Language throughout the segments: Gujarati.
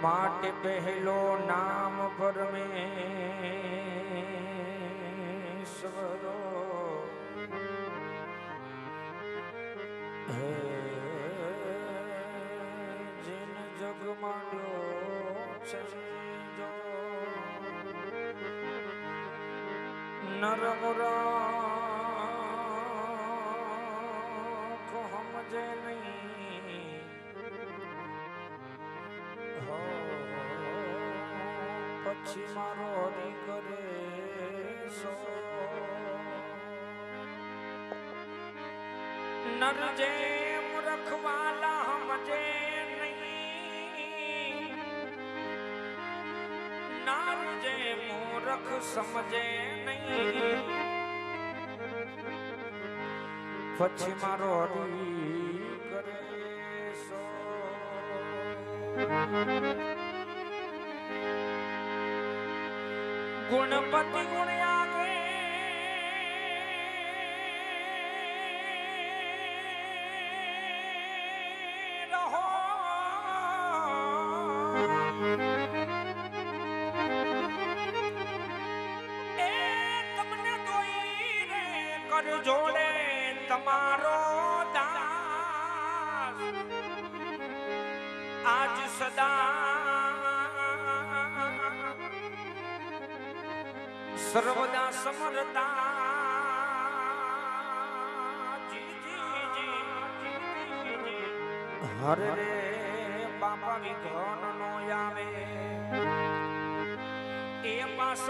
માટે પહેલો નામ પરમેશ્વરો હે જીન જગ માંડ્યો છે જો નરમુરા કો સમજે નહીં પછી મારો હરી કરે સો નર જે મૂર્ખવાલા સમજે નહીં નર જે મૂર્ખ સમજે નહીં પછી મારો હરી કરે સો ગુણપતિ ગુણ આગે રહો એ તમને દોઈ રે કર જોડે તમારો દાસ આજ સદા સર્વદા સમરતા હરે રે બાપા વિઘન નો આવે એ પાસ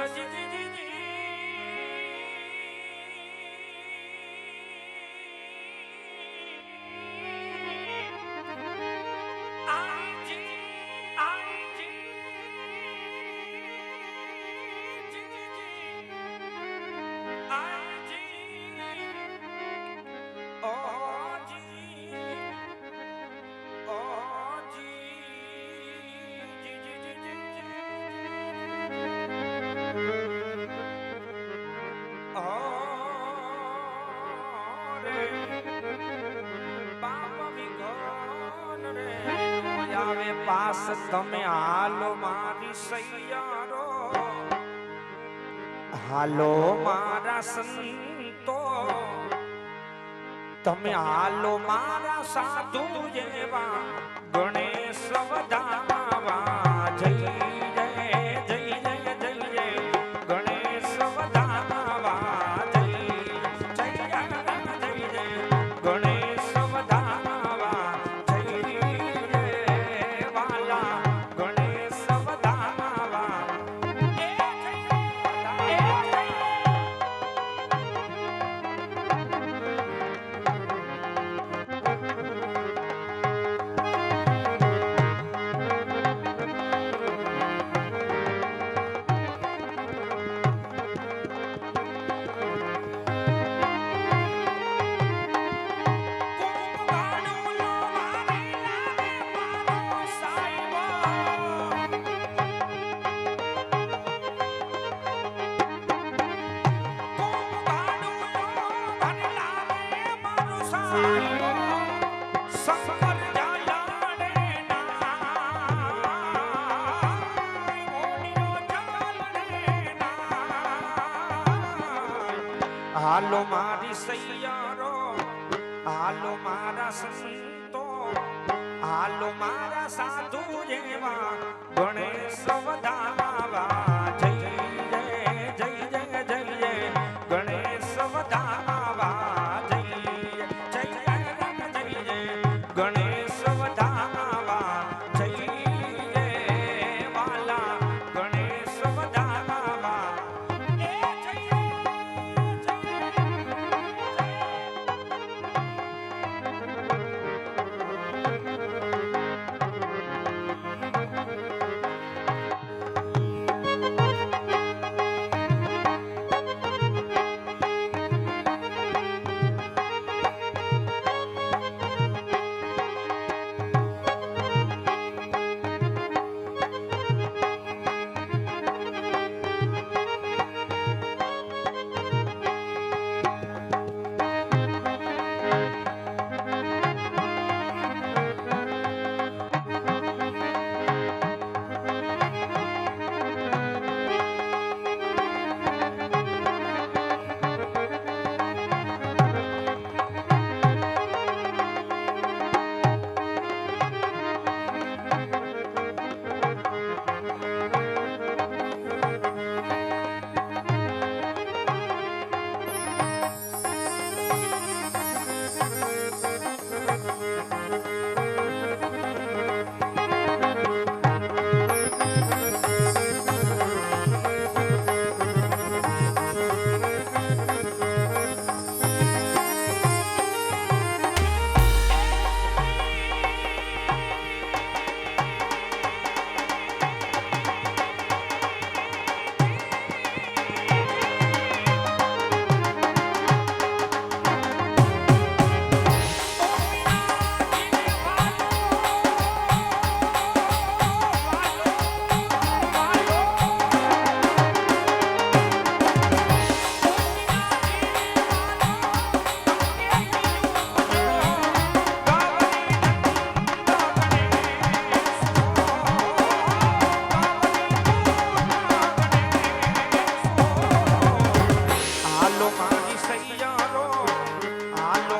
પાસ તમે હાલો મારી સૈયારો હાલો મારા સંતો તમે હાલો મારા સાધુ જેવા ગણેશ વધાવા જય જય જય જય જય જય ગણેશ વધાવા જય જય જય જય ગણેશ વધાવા હાલો મારી સૈયારો હાલો મારા સંતો હાલો મારા સાધુ જેવા ગણેશ વધાવા જય જય જય જય જય જય ગણેશ વધાવા જય જય જય જય ગણેશ વધાવા જય જય વાલા ગણેશ વધાવા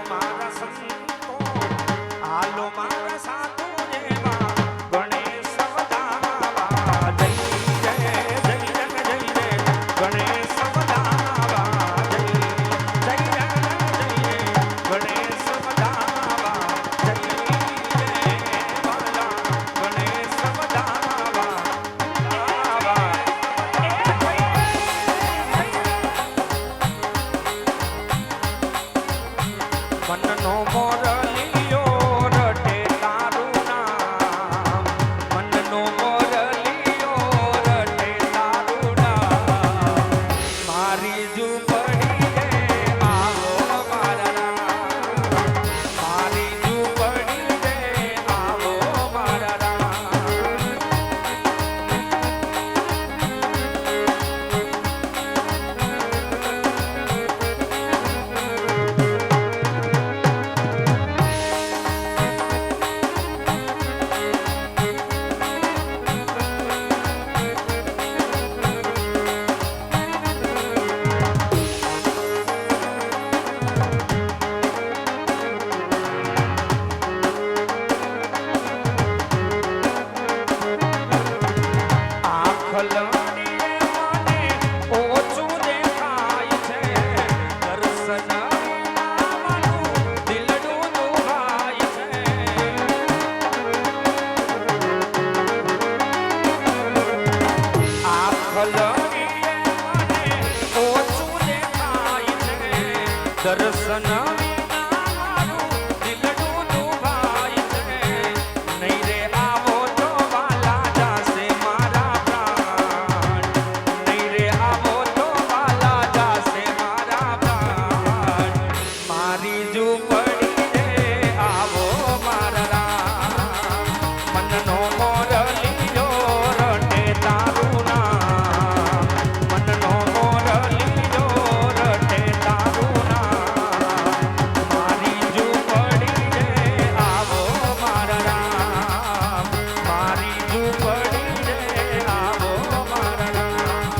મારા સંતો હાલો મારા સાધુ જેવા ગણેશ વધાવા જય જય જય જય જય ગણેશ વધાવા જય જય જય ગણેશ વધાવા જય જય બાલા ગણેશ વધાવા મનનો મોરલિયો રટે તારું નામ મનનો મોરલિયો રટે તારું નામ મારી ઝૂંપડી રે આવો મારા રામ મારી ઝૂંપડી રે આવો મારા રામ આખલડીએ મને ઓછું દેખાય છે દર્શન વિનાનું દિલડું દુભાય છે આખલડીએ મને ઓછું દેખાય છે દર્શન વિનાનું દિલડું દુભાય છે નહીં રે આવો તો વાલા જાશે મારા પ્રાણ નહીં રે આવો તો વાલા જાશે મારા પ્રાણ મારી ઝૂંપડી રે આવો મારા રામ મનનો મોરલિયો રટે તારું નામ મનનો મોરલિયો રટે તારું નામ મારી ઝૂંપડી રે આવો મારા રામ મારી ઝૂંપડી રે આવો મારા રામ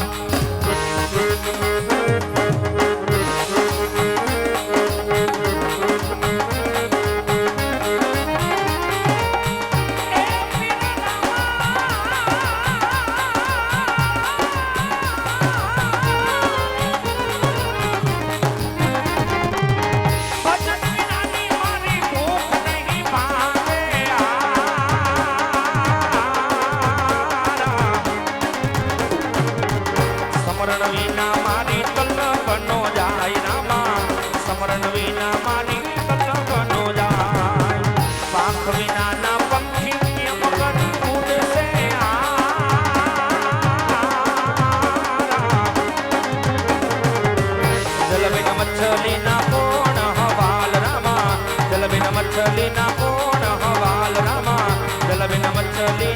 ભજન વિનાની મારી ભૂખ નહીં ભાવે સમરણ વિના મારી કલ્પનો જાય રામા સમરણ વિના મારી કલ્પનો જાય પાંખ વિના ના પંખી મગન ઉડશે જલ બિન મચ્છલી ના કોણ હવાલ રામા જલ બિન મચ્છલી ના કોણ હવાલ રામા જલ બિન મચ્છલી